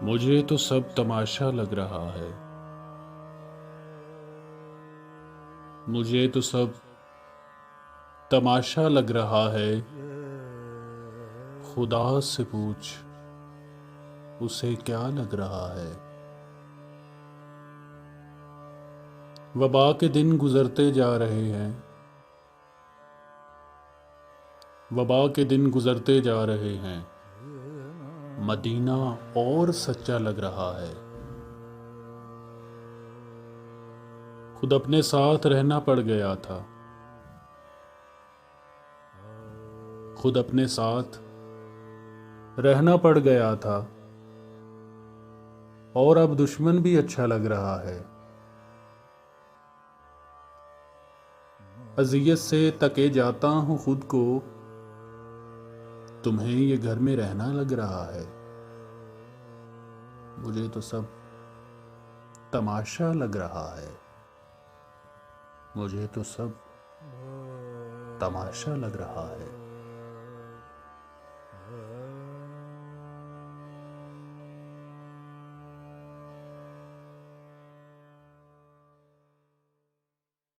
मुझे तो सब तमाशा लग रहा है। मुझे तो सब तमाशा लग रहा है। खुदा से पूछ, उसे क्या लग रहा है। वबा के दिन गुजरते जा रहे हैं। वबा के दिन गुजरते जा रहे हैं। मदीना और सच्चा लग रहा है। खुद अपने साथ रहना पड़ गया था। खुद अपने साथ रहना पड़ गया था। और अब दुश्मन भी अच्छा लग रहा है। अज़ियत से तके जाता हूँ खुद को, तुम्हें ये घर में रहना लग रहा है। मुझे तो सब तमाशा लग रहा है। मुझे तो सब तमाशा लग रहा है।